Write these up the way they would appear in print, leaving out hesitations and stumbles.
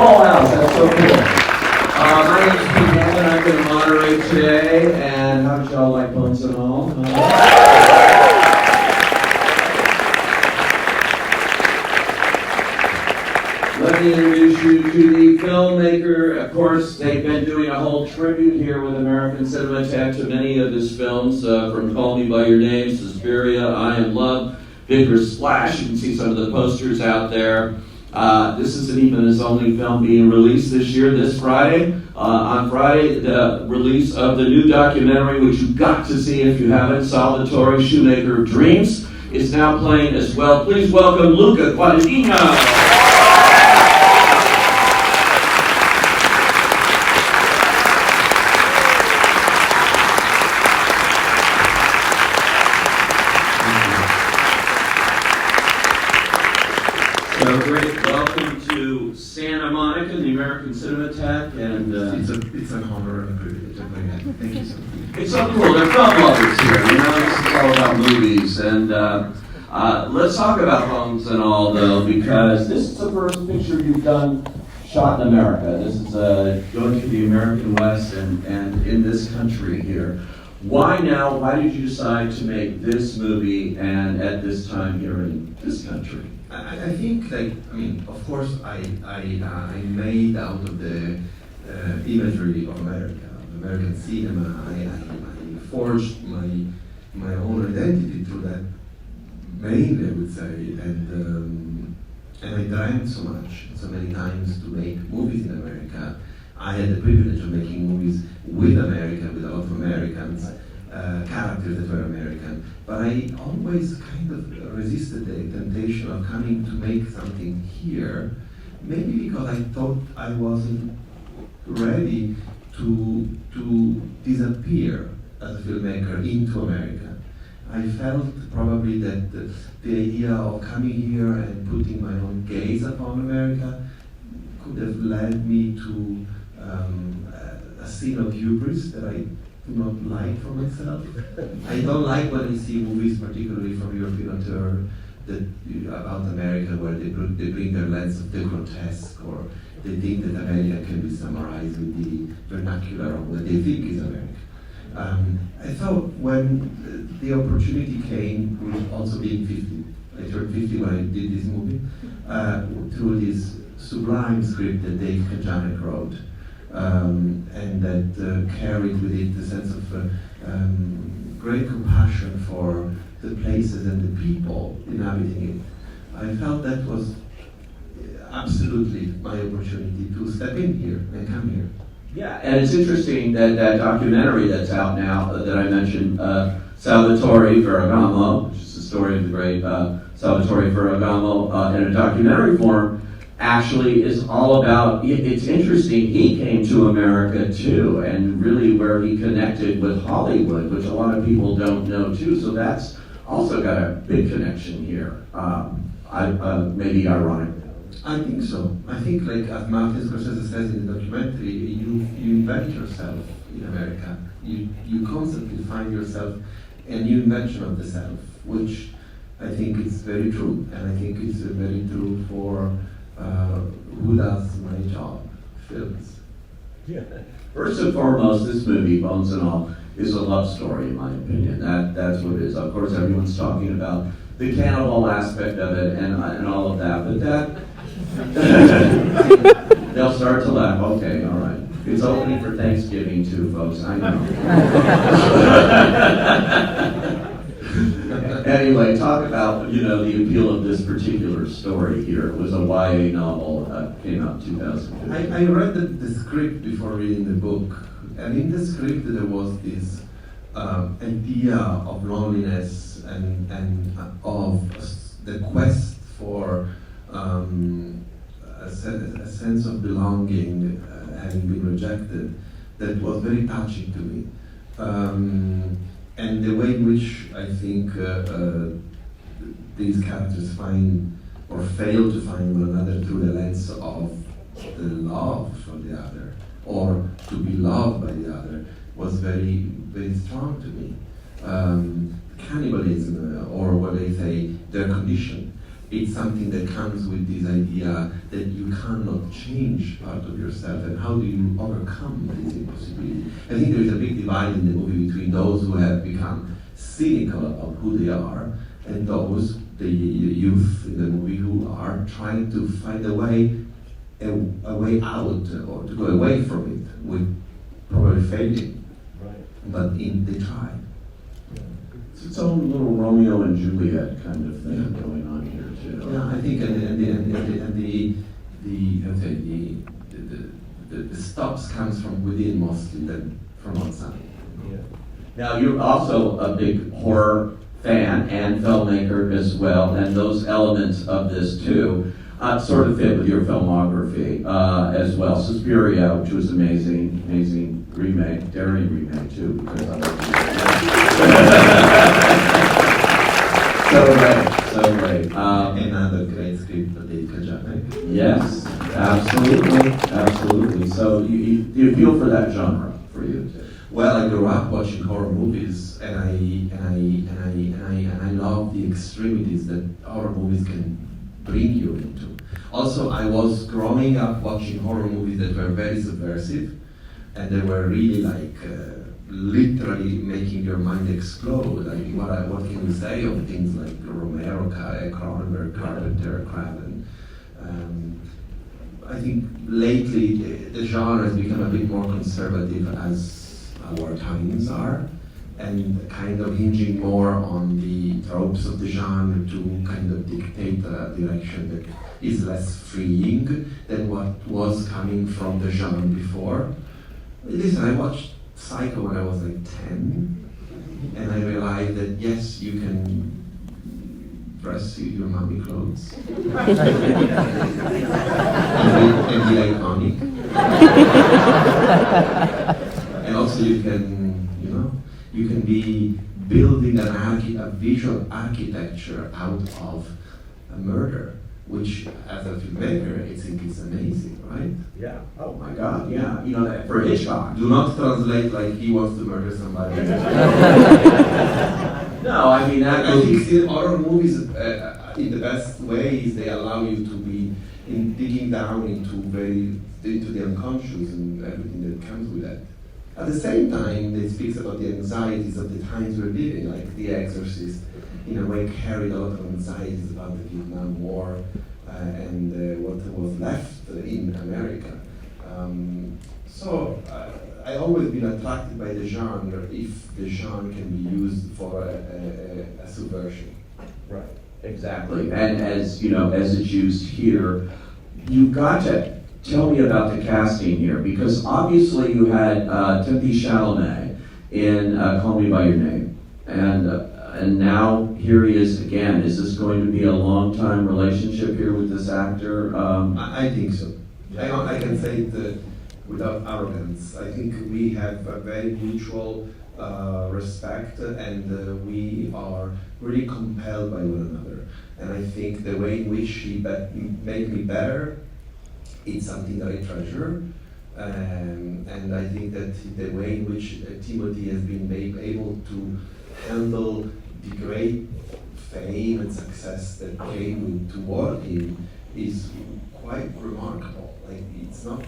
full house. That's so cool. My name is Pete Hammond. I'm going to moderate today. And how did y'all like Bones and All? Let me introduce you to the filmmaker. Of course, they've been doing a whole tribute here with American Cinematheque to many of his films, from Call Me By Your Name, Suspiria, I Am Love, Bigger Splash. You can see some of the posters out there. This isn't even his only film being released this year, this Friday. On Friday, the release of the new documentary, which you've got to see if you haven't, Salvatore, Shoemaker of Dreams, is now playing as well. Please welcome Luca Guadagnino. Cinematheque, and it's an honor and a privilege. Thank you so much. It's so cool. They're film lovers here. You know, this is all about movies, and let's talk about Bones and All, though, because this is the first picture you've done shot in America. This is going to the American West and in this country here. Why now? Why did you decide to make this movie and at this time here in this country? I think, of course, I made out of the imagery of America, of American cinema. I forged my own identity through that, mainly, I would say, and I dreamed so many times to make movies in America. I had the privilege of making movies with America, with a lot of Americans, characters that were American. But I always kind of resisted the temptation of coming to make something here, maybe because I thought I wasn't ready to disappear as a filmmaker into America. I felt probably that the idea of coming here and putting my own gaze upon America could have led me to a scene of hubris that I do not like for myself. I don't like when I see movies, particularly from European auteur, about America, where they bring their lens of the grotesque, or they think that America can be summarized with the vernacular of what they think is America. I thought when the opportunity came, with also being 50, I turned 50 when I did this movie, through this sublime script that Dave Kajanek wrote, and that carried with it the sense of great compassion for the places and the people inhabiting it. I felt that was absolutely my opportunity to step in here and come here. Yeah, and it's interesting that that documentary that's out now that I mentioned, Salvatore Ferragamo, which is the story of the great Salvatore Ferragamo, in a documentary form, actually is all about, it's interesting, he came to America too, and really where he connected with Hollywood, which a lot of people don't know too, so that's also got a big connection here. Maybe ironic. I think so. I think, like as Martin Scorsese says in the documentary, you invent yourself in America. You constantly find yourself a new invention of the self, which I think is very true, and I think it's very true for who does my job, films. Yeah. First and foremost, this movie, Bones and All, is a love story, in my opinion. That's what it is. Of course, everyone's talking about the cannibal aspect of it and all of that, but that they'll start to laugh. Okay, all right. It's opening for Thanksgiving too, folks. I know. Anyway, talk about the appeal of this particular story here. It was a YA novel, came out in 2015. I read the script before reading the book, and in the script there was this idea of loneliness and of the quest for a sense of belonging, having been rejected, that was very touching to me. And the way in which I think these characters find or fail to find one another through the lens of the love for the other, or to be loved by the other, was very, very strong to me. Cannibalism, or what they say, their condition, it's something that comes with this idea that you cannot change part of yourself, and how do you overcome this impossibility? I think there is a big divide in the movie between those who have become cynical of who they are, and those, the youth in the movie, who are trying to find a way out, or to go away from it, with probably failing. Right. But they try. It's its own little Romeo and Juliet kind of thing going on here too. Yeah, I think the stops comes from within mostly than from outside. Yeah. Now, you're also a big horror fan and filmmaker as well, and those elements of this too sort of fit with your filmography as well. Suspiria, which was amazing remake, daring remake too, because I so great. Another great script by Luca Guadagnino. Yes, absolutely. So you feel for that genre for you too? Well, I grew up watching horror movies, and I love the extremities that horror movies can bring you into. Also, I was growing up watching horror movies that were very subversive, and they were really like literally making your mind explode. Like what can you say of things like Romero, Cronenberg, Carpenter, Craven? I think lately the genre has become a bit more conservative, as our times are, and kind of hinging more on the tropes of the genre to kind of dictate a direction that is less freeing than what was coming from the genre before. Listen, I watched Psycho when I was like 10, and I realized that yes, you can dress your mommy clothes and be iconic. And also you can be building a visual architecture out of a murder, which as a filmmaker, I think is amazing, right? Yeah. Oh my God, yeah. You know, that for Hitchcock. Do not translate like he wants to murder somebody. No, I mean, that I think in horror movies, in the best ways, they allow you to be digging down into the unconscious and everything that comes with that. At the same time, it speaks about the anxieties of the times we're living, like The Exorcist, in a way carried a lot of anxieties about the Vietnam War and what was left in America. So I've always been attracted by the genre if the genre can be used for a subversion. Right. exactly. And as you know, as it's used here, you've got to tell me about the casting here, because obviously you had Timothée Chalamet in Call Me by Your Name, and now here he is again. Is this going to be a long-time relationship here with this actor? I think so. I can say it without arrogance. I think we have a very mutual respect, and we are really compelled by one another. And I think the way in which he made me better, it's something that I treasure. And I think that the way in which Timothée has been able to handle the great fame and success that came toward him is quite remarkable. Like, it's not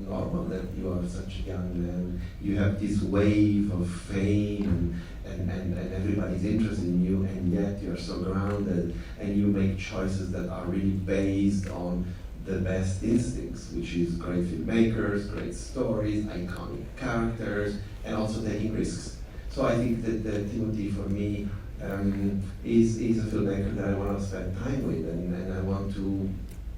normal that you are such a young man. You have this wave of fame and everybody's interested in you, and yet you're so grounded and you make choices that are really based on the best instincts, which is great filmmakers, great stories, iconic characters, and also taking risks. So I think that Timothée, for me, is a filmmaker that I want to spend time with, and I want to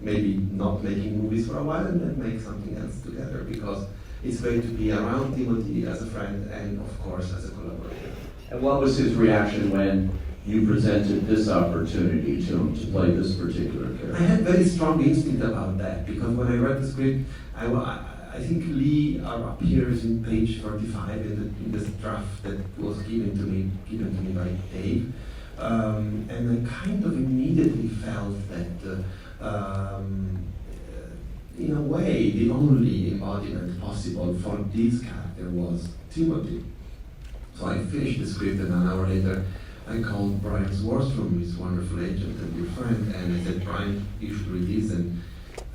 maybe not making movies for a while and then make something else together, because it's great to be around Timothée as a friend and of course as a collaborator. And what was his reaction when you presented this opportunity to him to play this particular character? I had very strong instinct about that, because when I read the script, I think Lee appears in page 45 in this draft that was given to me by Dave, and I kind of immediately felt that in a way the only embodiment possible for this character was Timothée. So I finished the script, and an hour later I called Brian Swarstrom, his wonderful agent and dear friend, and I said, Brian, you should read this, and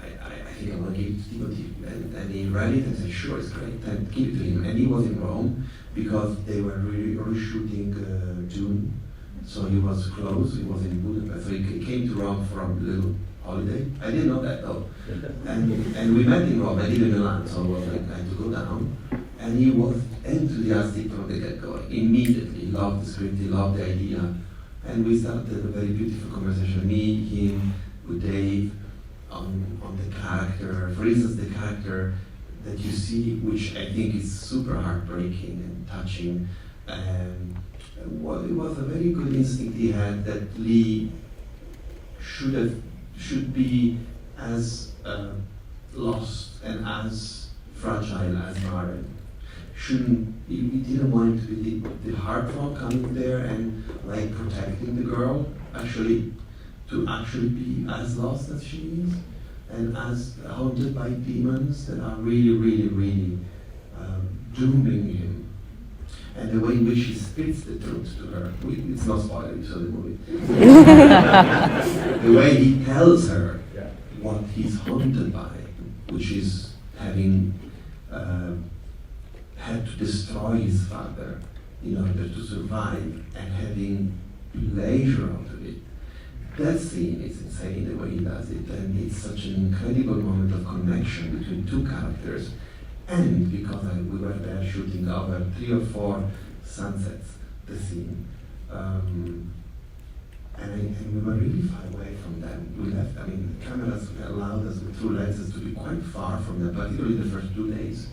I think I want to give it to Timothy. And he read it and said, sure, it's great, and give it to him. And he was in Rome because they were really shooting June, so he was close, he was in Budapest, so he came to Rome for a little holiday. I didn't know that though. And we met in Rome, I didn't know that, so I was like, I had to go down. And he was enthusiastic from the get-go. Immediately, he loved the script, he loved the idea. And we started a very beautiful conversation, me, him, with Dave, on the character. For instance, the character that you see, which I think is super heartbreaking and touching. It was a very good instinct he had that Lee should be as lost and as fragile as Maren. He didn't want it to be the heartthrob coming there and like protecting the girl, to actually be as lost as she is and as haunted by demons that are really dooming him. And the way in which he spits the truth to her, it's not spoiling, so the movie. The way he tells her what he's haunted by, which is having had to destroy his father in order to survive and having pleasure out of it. That scene is insane the way he does it, and it's such an incredible moment of connection between two characters. And because we were there shooting over 3 or 4 sunsets, the scene, and we were really far away from them. We left, the cameras allowed us with 2 lenses to be quite far from them, particularly the first 2 days.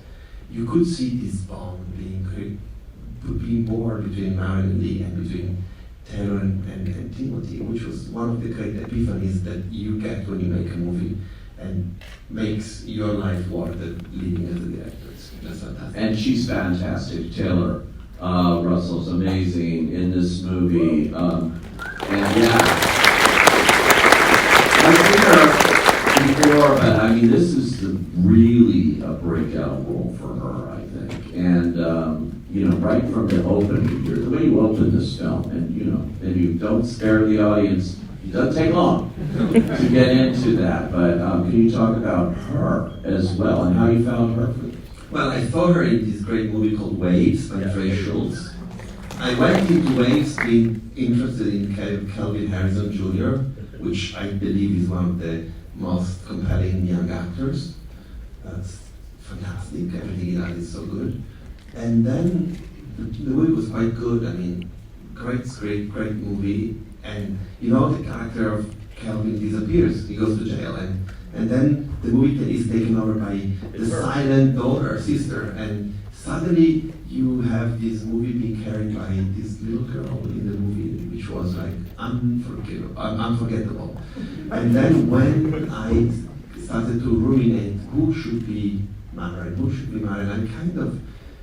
You could see this bond being born between Maren and Lee and between Taylor and Timothy, which was one of the great epiphanies that you get when you make a movie and makes your life worth living as a director. It's just fantastic. And she's fantastic. Taylor Russell's amazing in this movie. And yeah, I've seen her before, but this is really a breakout role for her, I think. And right from the opening, the way you open this film, and you don't spare the audience. It doesn't take long to get into that, but can you talk about her as well and how you found her? Well, I saw her in this great movie called Waves by Trey Schultz. I went into Waves being interested in Kelvin Harrison Jr., which I believe is one of the most compelling young actors. That's fantastic, everything he does is so good. And then the movie was quite good, great script, great movie. And the character of Kelvin disappears, he goes to jail, and then the movie is taken over by the silent daughter, sister, and suddenly you have this movie being carried by this little girl in the movie, which was like unforgettable. And then when I started to ruminate who should be Maren,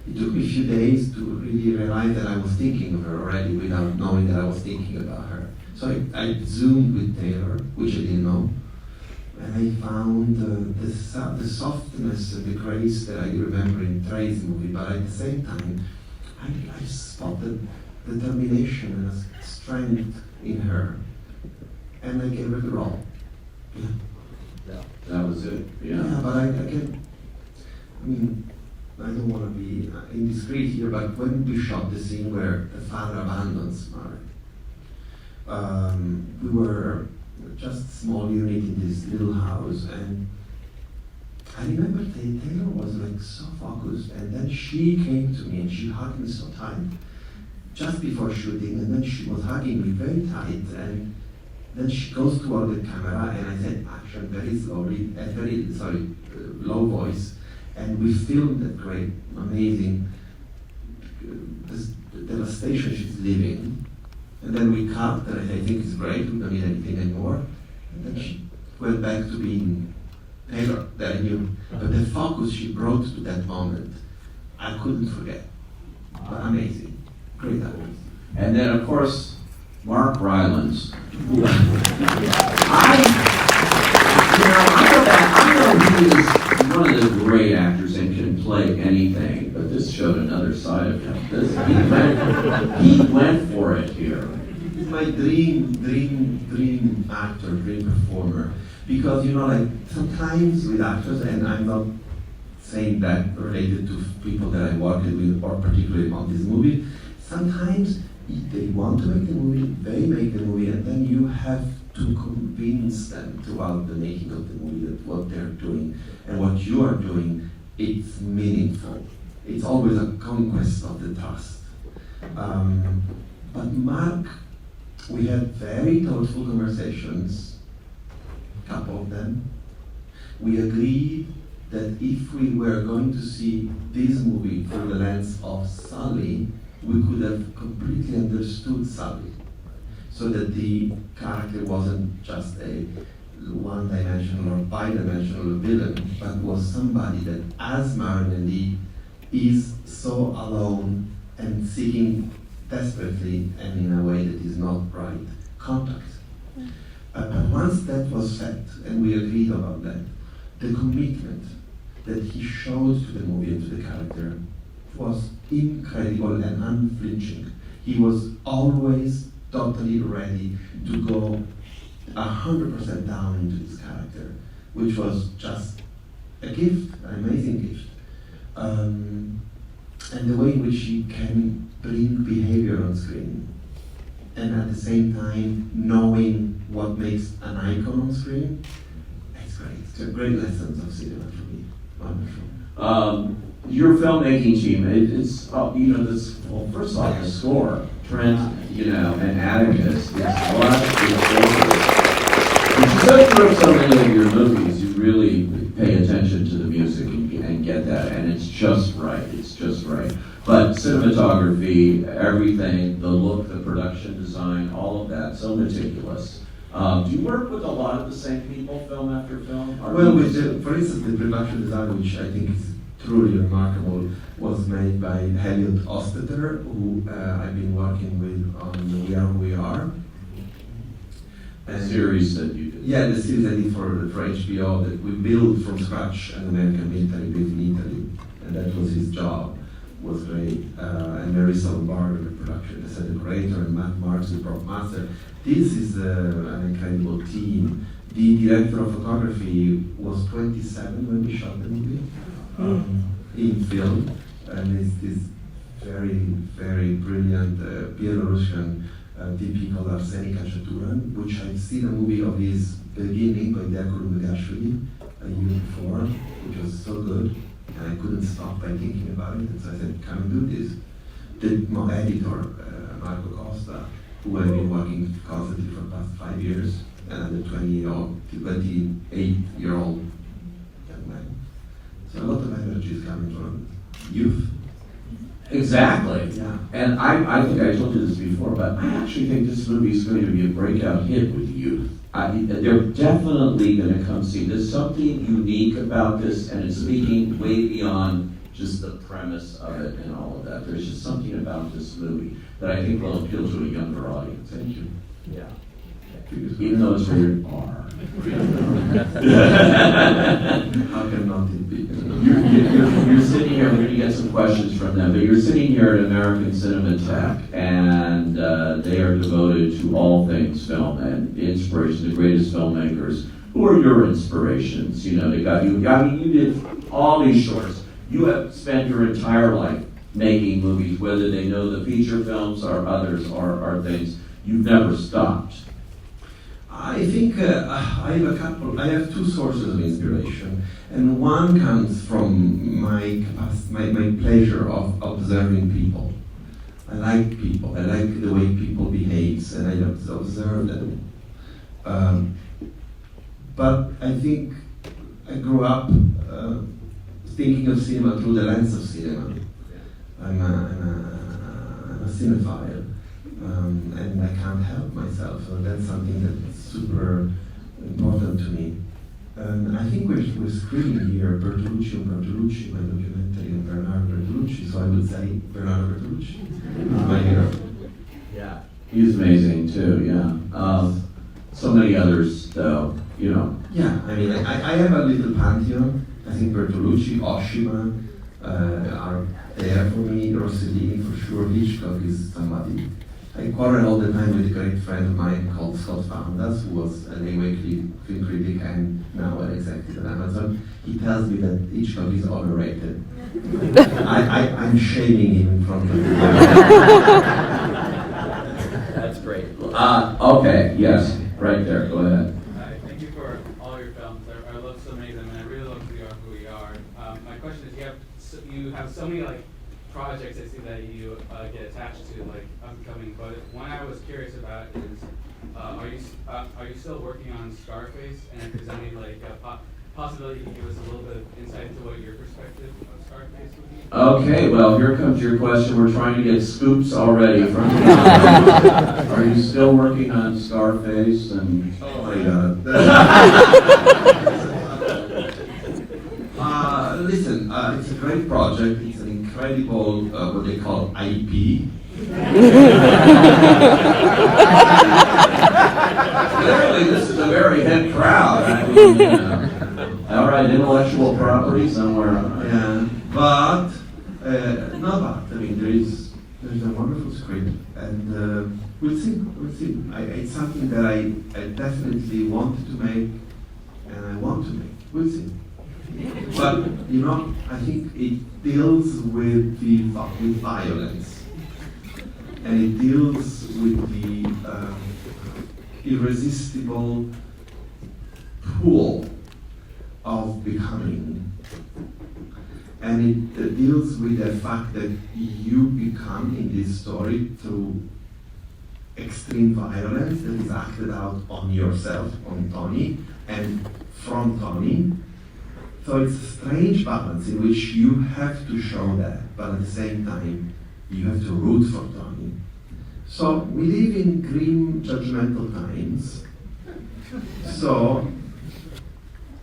it took me a few days to really realize that I was thinking of her already without knowing that I was thinking about her. So I zoomed with Taylor, which I didn't know, and I found the softness and the grace that I remember in Trey's movie, but at the same time, I spotted determination and a strength in her, and I gave her the role. Yeah, that was it. Yeah, but I don't want to be indiscreet here, but when we shot the scene where the father abandons Maren, we were just a small unit in this little house, and I remember Taylor was like so focused, and then she came to me and she hugged me so tight just before shooting, and then she was hugging me very tight, and then she goes toward the camera, and I said action very slowly, low voice, and we filmed that great, amazing devastation she's living. And then we cut, and I think it's great, we don't need anything anymore. And then she went back to being Taylor, that I knew. But the focus she brought to that moment, I couldn't forget. But amazing, great actress. And then, of course, Mark Rylance. I know he is one of the great actors and can play anything, but this showed another side of him. He went for it here. is my dream actor, dream performer. Because, like, sometimes with actors, and I'm not saying that related to people that I worked with, or particularly on this movie, sometimes if they want to make the movie, they make the movie, and then you have to convince them throughout the making of the movie that what they're doing and what you are doing, it's meaningful. It's always a conquest of the trust. But Mark, we had very thoughtful conversations, a couple of them. We agreed that if we were going to see this movie through the lens of Sully, we could have completely understood Sully, so that the character wasn't just a one-dimensional or bi-dimensional villain, but was somebody that, as Marilyn Lee, is so alone and seeking desperately, and in a way that is not right, contact. But once that was set, and we agreed about that, the commitment that he showed to the movie and to the character was incredible and unflinching. He was always totally ready to go 100% down into this character, which was just a gift, an amazing gift. And the way in which he can bring behavior on screen, and at the same time knowing what makes an icon on screen, it's great. It's a great lessons of cinema for me. Wonderful. Your filmmaking team, it's this. Well, first off, the score, Trent, and Atticus. It's a lot of good. So many of your movies, you really pay attention to the music and get that, and it's just right. It's just right. But cinematography, everything, the look, the production design, all of that, so meticulous. Do you work with a lot of the same people, film after film? Well, for instance, the production design, which I think is truly remarkable, was made by Elliot Osteter, who I've been working with on We Are Who We Are. The series that you did. Yeah, the series I did for HBO that we built from scratch an American military base in Italy, and that was his job. Was great. And Marissa Lombardo, the production, the set decorator, and Matt Marks, the prop master. This is an incredible team. The director of photography was 27 when we shot the movie in film, and it's this very, very brilliant Belarusian DP called Arseny Khachaturan, which I've seen a movie of his beginning by Diaco Lubegashvili a year before, which was so good, and I couldn't stop by thinking about it, and so I said, can we do this? The editor, Marco Costa, who I've been working constantly for the past 5 years, and the 28-year-old young man. So a lot of energy is coming from youth. Exactly. Yeah. And I think I told you this before, but I actually think this movie is going to be a breakout hit with youth. They're definitely going to come see. There's something unique about this, and it's speaking way beyond just the premise of it and all of that. There's just something about this movie that I think will appeal to a younger audience. Thank you. Yeah. Even though it's rated R. How can not it be? You're sitting here, we're going to get some questions from them, but you're sitting here at American Cinematheque, and they are devoted to all things film and inspiration, the greatest filmmakers. Who are your inspirations? They got you. I mean, you did all these shorts. You have spent your entire life making movies, whether they know the feature films or others or things. You've never stopped. I think I have two sources of inspiration, and one comes from my pleasure of observing people. I like people. I like the way people behave, and I observe them. But I think I grew up thinking of cinema through the lens of cinema. I'm a cinephile. And I can't help myself, so that's something that's super important to me. And I think we're screening here Bertolucci, my documentary on Bernardo Bertolucci, so I would say Bernardo Bertolucci is my hero. Yeah, he's amazing too, yeah. So many others, though, Yeah, I mean, I have a little pantheon. I think Bertolucci, Oshima are there for me, Rossellini for sure, Hitchcock is somebody I quarrel all the time with a great friend of mine called Scott Foundas, who was an A-Weekly film critic and now an executive at Amazon. He tells me that Hitchcock is overrated. I'm shaming him in front of him. That's great. Okay, yes, right there, go ahead. Thank you for all your films. I love so many of them, and I really love Who You Are, Who We Are. My question is, you have so many like projects I see that you get attached to, like upcoming. But one I was curious about is, are you still working on Scarface? And if there's any like possibility you can give us a little bit of insight into what your perspective of Scarface would be? Okay, well, here comes your question. We're trying to get scoops already from you. Are you still working on Scarface? And oh my God. Listen, it's a great project. It's an incredible, what they call IP. Clearly, this is a very hip crowd. I mean, all right, intellectual property somewhere. Yeah, but I mean, there's a wonderful script, and we'll see. It's something that I definitely wanted to make, and I want to make. We'll see. But I think it deals with with violence, and it deals with the irresistible pull of becoming, and it deals with the fact that you become in this story through extreme violence that is acted out on yourself, on Tony, and from Tony. So it's a strange balance in which you have to show that, but at the same time, you have to root for Tony. So we live in grim, judgmental times. So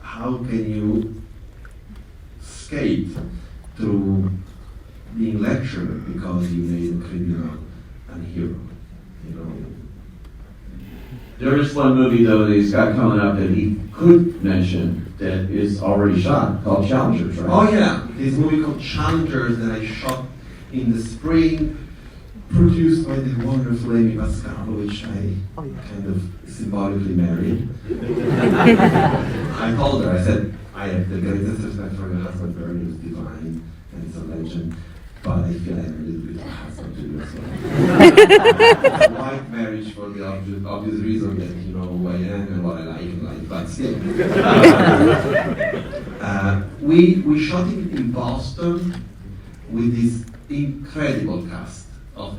how can you skate through being lectured because you made a criminal and a hero? There is one movie, though, that he's got coming up that he could mention that is already shot, called Challengers, right? Oh yeah, this movie called Challengers that I shot in the spring, produced by the wonderful Amy Pascal, which I kind of symbolically married. I told her, I said, I have the greatest respect for your husband, Bernie, who's divine, and he's a legend, but I feel I have a little bit of a husband to do as well. White marriage for the obvious reason that you know who I am and what I like in life, but still. We shot it in Boston with this incredible cast of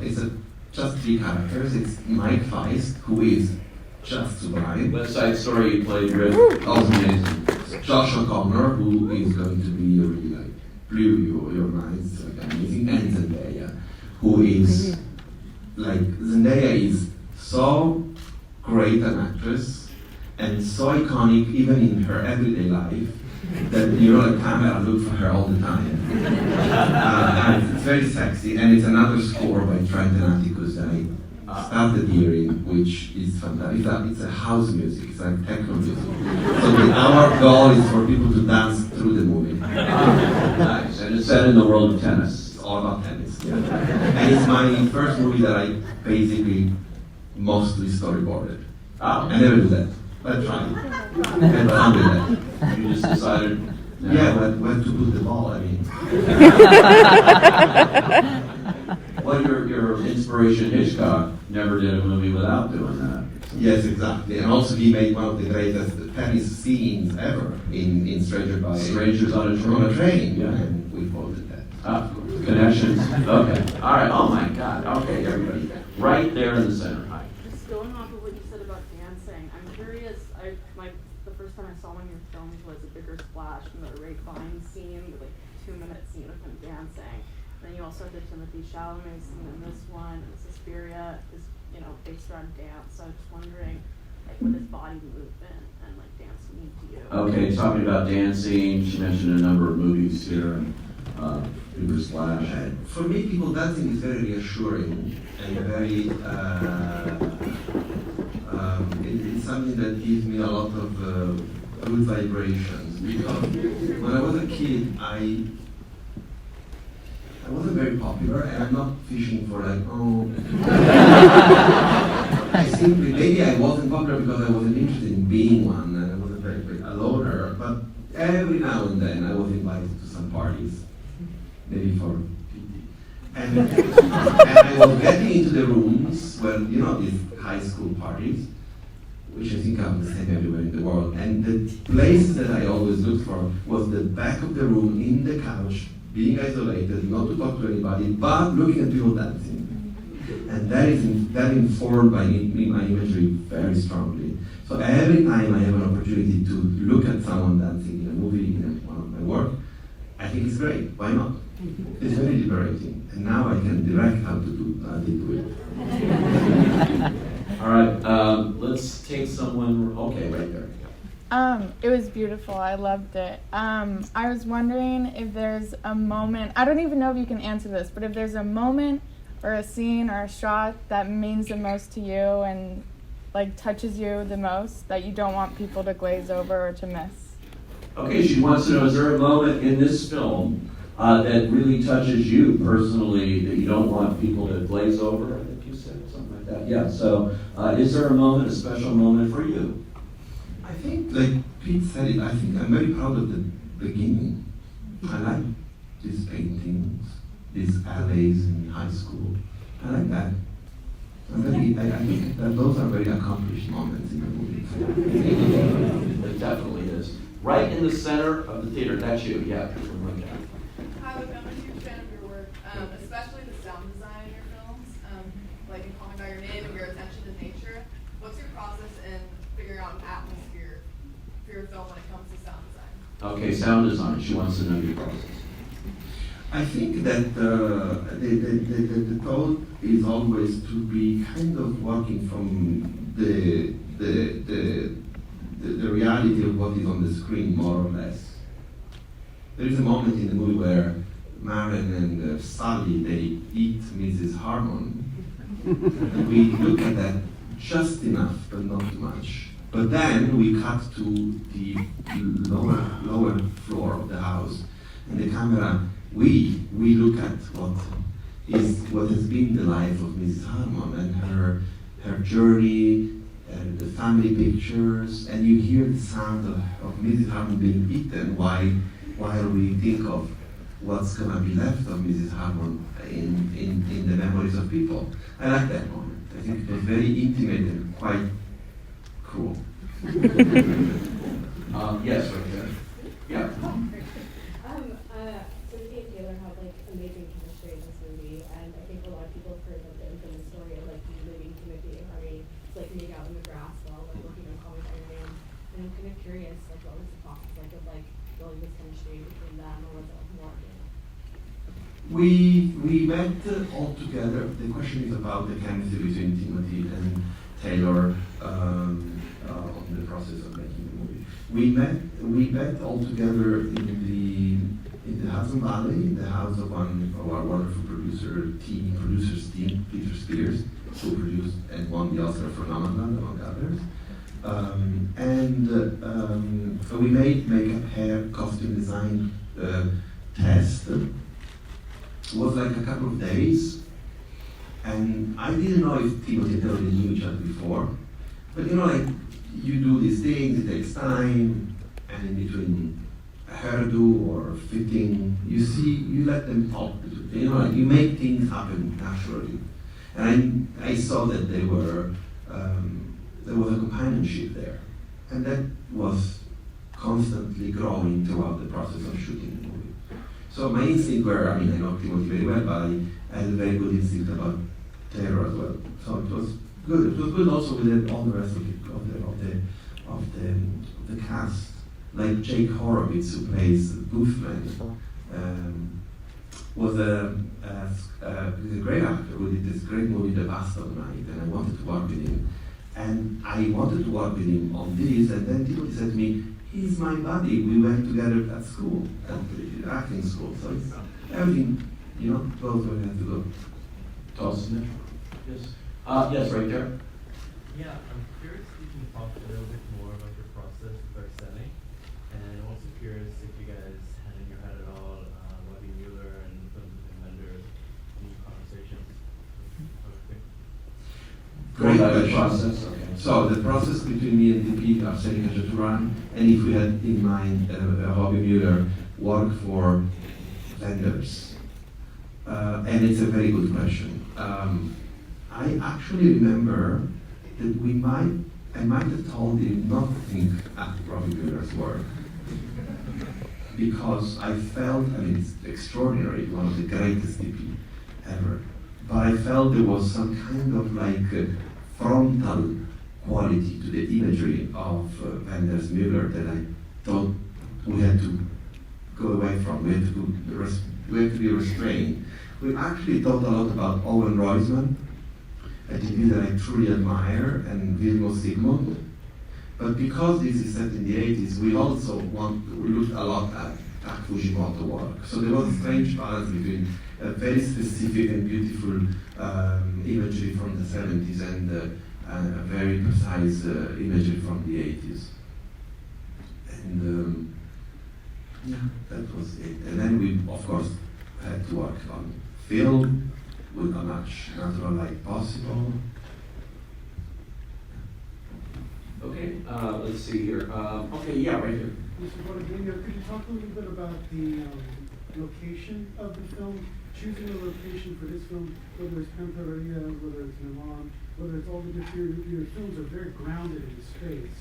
just 3 characters. It's Mike Feist, who is just sublime. West Side Story you played with. Also amazing. Josh O'Connor, who is going to be really like blew your minds, like amazing, and Zendaya, who is like Zendaya is so great an actress and so iconic even in her everyday life that the camera look for her all the time. And it's very sexy, and it's another score by Trent Atticus that I started hearing, which is fantastic. It's a house music, it's like techno music. So our goal is for people to dance through the movie. Nice, and it's set in the world of tennis. It's all about tennis. Yeah. And it's my first movie that I basically mostly storyboarded. I never do that, but try. And fun with that. You just decided. Yeah, but where to put the ball, I mean. Well, your inspiration, Hitchcock, never did a movie without doing that. Yes, exactly. And also he made one of the greatest tennis scenes ever in Strangers on a Train. On a train, Yeah. and we quoted that. Connections. Okay. All right. Oh my God. Okay, everybody. Right there in the center. Hi. Just going off of what you said about dancing, I'm curious. The first time I saw one of your films was A Bigger Splash, and the Ray Fiennes scene, the 2-minute scene of him dancing. And then you also have the Timothée Chalamet scene in this one. And Suspiria is based around dance. So I'm just wondering, what does body movement and dance mean to you? Okay, talking about dancing, she mentioned a number of movies here. Bigger Splash. For me, people dancing is very reassuring and very. It's something that gives me a lot of good vibrations. Because when I was a kid, I wasn't very very popular, and I'm not fishing for like, oh. I simply, maybe I wasn't popular because I wasn't interested in being one, and I wasn't very a loner, but every now and then I was invited to some parties, maybe for Pete. And I was getting into the rooms where, you know, these high school parties, which I think are the same everywhere in the world. And the place that I always looked for was the back of the room, in the couch, being isolated, not to talk to anybody, but looking at people dancing. And that informed my imagery very strongly. So every time I have an opportunity to look at someone dancing in a movie, in one of my work, I think it's great. Why not? It's very liberating. And now I can direct how they do it. All right, let's take someone, okay, right there. It was beautiful. I loved it. I was wondering if there's a moment, I don't even know if you can answer this, but if there's a moment or a scene or a shot that means the most to you and like touches you the most that you don't want people to glaze over or to miss. Okay, she wants to know, is there a moment in this film that really touches you personally that you don't want people to glaze over? I think you said something like that. Yeah, so is there a moment, a special moment for you? I think, like Pete said it, I think I'm very proud of the beginning. I like these paintings, these alleys in high school. I like that. I think that those are very accomplished moments in the movie. It definitely is. Right in the center of the theater, that's you, yeah. Hi, Luca, I'm a huge fan of your work, especially the sound design in your films, like in Call Me By Your Name and your attention to nature. What's your process in figuring out an atmosphere for your film when it comes to sound design? Okay, sound design, she wants to know your process. I think that the thought is always to be kind of working from the reality of what is on the screen, more or less. There is a moment in the movie where Maren and Sally, they eat Mrs. Harmon. And we look at that just enough, but not too much. But then we cut to the lower floor of the house, and the camera, we look at what has been the life of Mrs. Harmon and her journey, and the family pictures, and you hear the sound of Mrs. Harmon being eaten while we think of what's gonna be left of Mrs. Harmon in the memories of people. I like that moment. I think it was very intimate and quite cool. Yes, right there. Yeah. Timothée and Taylor have like amazing chemistry in this movie, and I think a lot of people have heard like the infamous story of like you leaving Timothée and having to like make out in the grass while like working on Call Me By Your Name. And I'm kind of curious, like what was the process like of like building this chemistry between them, or was it like more organic? We met all together. The question is about the chemistry between Timothée and Taylor on the process of making the movie. We met all together in the Hudson Valley, in the house of one of our wonderful producers team, Peter Spears, who produced and won the Oscar for Nomadland, among others. So we made makeup, hair, costume design test. It was like a couple of days, and I didn't know if Timothée and Taylor knew each other before, but you know, like you do these things, it takes time, and in between a hairdo or fitting, you let them talk. You know, like you make things happen naturally, and I saw that there was a companionship there, and that was constantly growing throughout the process of shooting the movie. So my instinct were, I know Timothée very well, but I had a very good instinct about Taylor as well. So it was good. It was good also with all the rest of the cast, like Jake Horowitz, who plays Boothman, was a great actor who did this great movie, The Bastard Night, and I wanted to work with him. And I wanted to work with him on this, and then Timothée said to me, he's my buddy. We went together at school, at the acting school. So it's everything, goes where it has to go. Toss in there. Yes. Yes, right there. Yeah, I'm curious if you can talk a little bit more about your process for selling, and I'm also curious if you guys had in your head at all Robby Müller and some vendors Great About the question. process, okay. So the process between me and DP are setting a run, and if we had in mind Robby Müller work for vendors, and it's a very good question. I actually remember that I might have told him not to think at Robby Müller's work, because I felt, I mean, it's extraordinary, one of the greatest DP ever, but I felt there was some kind of like frontal quality to the imagery of Wenders Müller that I thought we had to go away from. We had to be restrained. We actually thought a lot about Owen Roizman, a DP that I truly admire, and Vilmos Zsigmond. But because this is set in the 80s, we also looked a lot at Fujimoto work. So there was a strange balance between a very specific and beautiful imagery from the 70s and a very precise imagery from the 80s. And yeah, that was it. And then we, of course, had to work on film with as much natural light possible. Okay, let's see here. Okay, yeah, right here. Mr. Guadagnino, could you talk a little bit about the location of the film, choosing a location for this film, whether it's Panteria, whether it's Milan, whether it's all the different, your films are very grounded in space.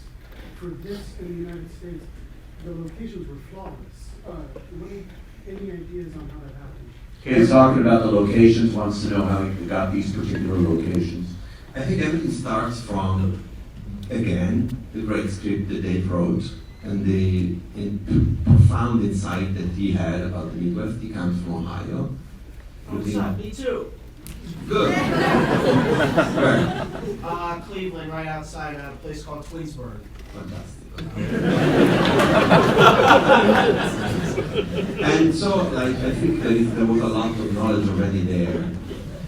For this in the United States, the locations were flawless. Any ideas on how that happened? He's talking about the locations, wants to know how he got these particular locations. I think everything starts from, again, the great script that Dave wrote and the profound insight that he had about the Midwest. He comes from Ohio. Me too. Good. Right. Cleveland, right outside a place called Twinsburg. Fantastic. And so, like, I think there was a lot of knowledge already there.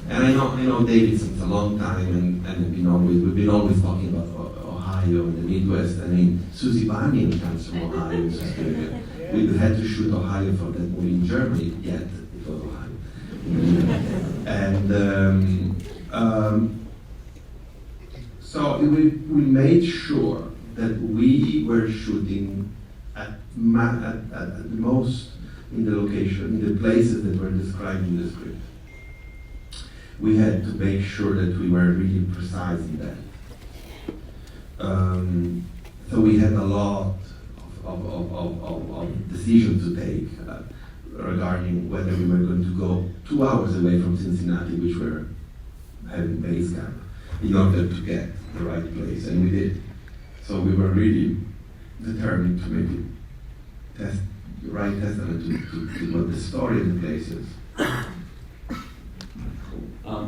And I know David since a long time, and we've been always talking about Ohio and the Midwest. I mean, Susie Barney comes from Ohio. We had to shoot Ohio for that movie in Germany, yet it was Ohio. And so we made sure that we were shooting at the most in the location, in the places that were described in the script. We had to make sure that we were really precise in that. So we had a lot of decisions to take regarding whether we were going to go 2 hours away from Cincinnati, which were having base camp, in order to get the right place, and we did. So we were really determined to maybe test the right testament to what the story of the place is.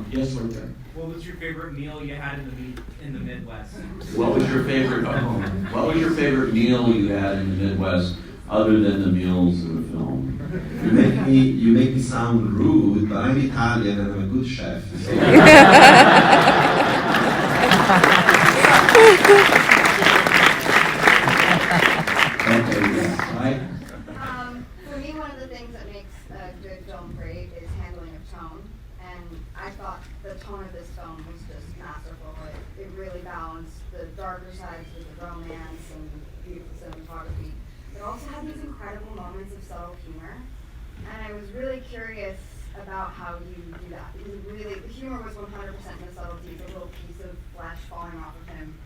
Yes, right there. What was your favorite meal you had in the Midwest? What was your favorite? What was your favorite meal you had in the Midwest, other than the meals in the film? You make me sound rude, but I'm Italian and I'm a good chef. So. Okay, yes, right? For me, one of the things that makes a good film great is handling of tone. And I thought the tone of this film was just masterful. It really balanced the darker sides with the romance and beautiful cinematography. It also had these incredible moments of subtle humor. And I was really curious about how you do that. Because the humor was 100% in the subtleties, a little piece of flesh falling off of him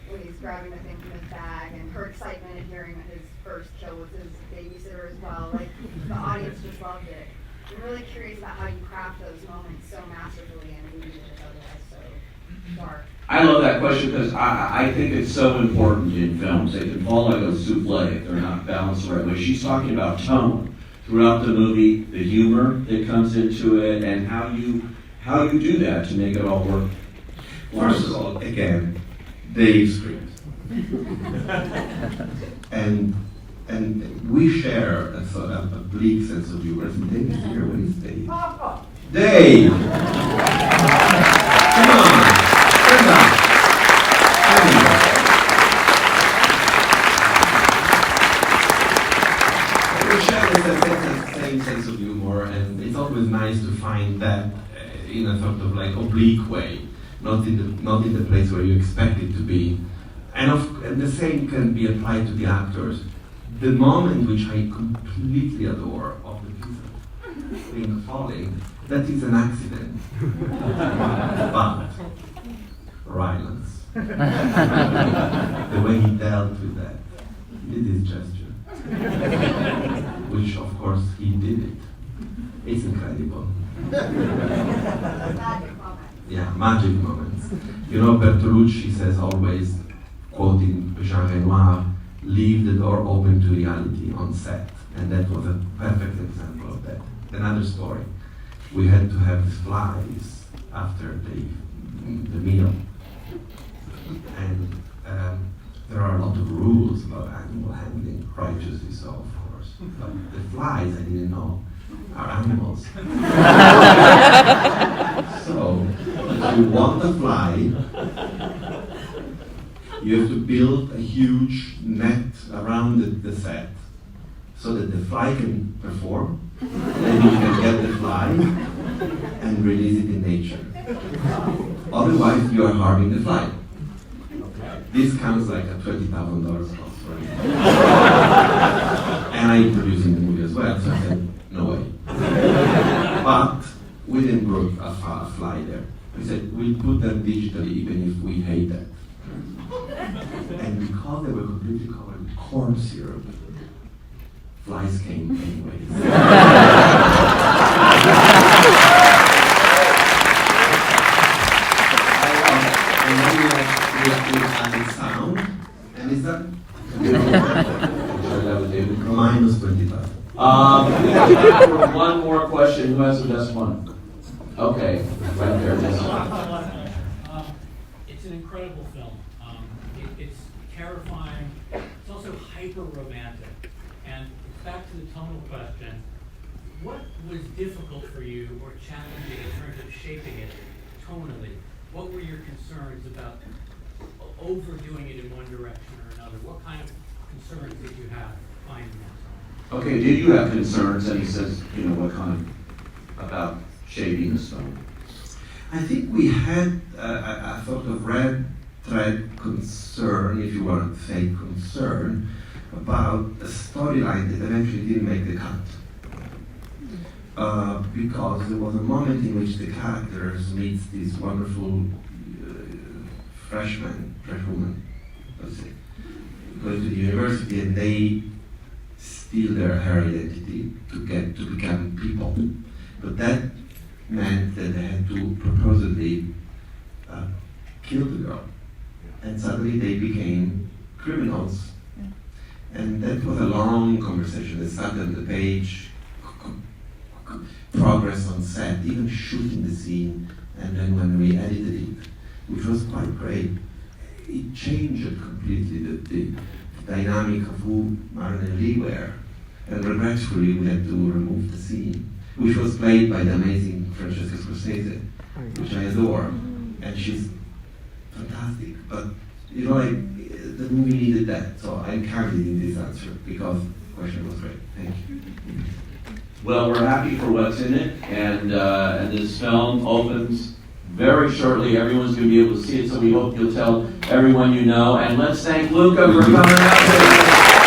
when he's grabbing the thing from his bag, and her excitement at hearing his first kill with his babysitter as well. Like, the audience just loved it. I'm really curious about how you craft those moments so masterfully in a movie that is otherwise so dark. I love that question because I think it's so important in films. They can fall like a souffle if they're not balanced the right way. She's talking about tone throughout the movie, the humor that comes into it, and how you do that to make it all work. First of all, again, Dave's script. and we share a bleak sense of humor. And Dave is here. What is Dave? Papa! Dave! Come on! Stand up! We share the same sense of humor, and it's always nice to find that in a sort of like oblique way. not in the place where you expect it to be. And the same can be applied to the actors. The moment which I completely adore of the piece of thing falling, that is an accident. But Rylance, the way he dealt with that, he did his gesture, which of course he did it. It's incredible. Yeah, magic moments. You know, Bertolucci says always, quoting Jean Renoir, leave the door open to reality on set. And that was a perfect example of that. Another story. We had to have flies after the meal. And there are a lot of rules about animal handling, righteously so, of course. But the flies, I didn't know, are animals. So, if you want a fly, you have to build a huge net around the set so that the fly can perform, then you can get the fly and release it in nature. Otherwise, you are harming the fly. This counts like a $20,000 cost for me. And I introduced in the movie as well, so I said, no way. But we didn't put a fly there. We said, we'll put them digitally even if we hate that. And because they were completely covered with corn syrup, flies came anyways. And then we added sound, and is that? Minus 25. We have time for one more question. Who has the best one? Okay, right there. It's an incredible film. It's terrifying. It's also hyper romantic. And it's back to the tonal question. What was difficult for you or challenging in terms of shaping it tonally? What were your concerns about overdoing it in one direction or another? What kind of concerns did you have finding that song? Okay, did you have concerns? And he says, what kind of, about shaping the stone? I think we had a sort of red thread concern, if you want to say concern, about a storyline that eventually didn't make the cut. Because there was a moment in which the characters meet this wonderful freshwoman, let's say, going to the university, and they steal her identity to become people. But that meant that they had to purposely kill the girl, and suddenly they became criminals. And that was a long conversation that started on the page, progress on set, even shooting the scene, and then when we edited it, which was quite great, it changed completely the dynamic of who Marin and Lee were. And regretfully, we had to remove the scene, which was played by the amazing Francesca Scorsese, which I adore, and she's fantastic. But the movie needed that, so I'm candid in this answer because the question was great. Thank you. Well, we're happy for what's in it, and this film opens very shortly. Everyone's going to be able to see it, so we hope you'll tell everyone you know. And let's thank Luca for coming out today.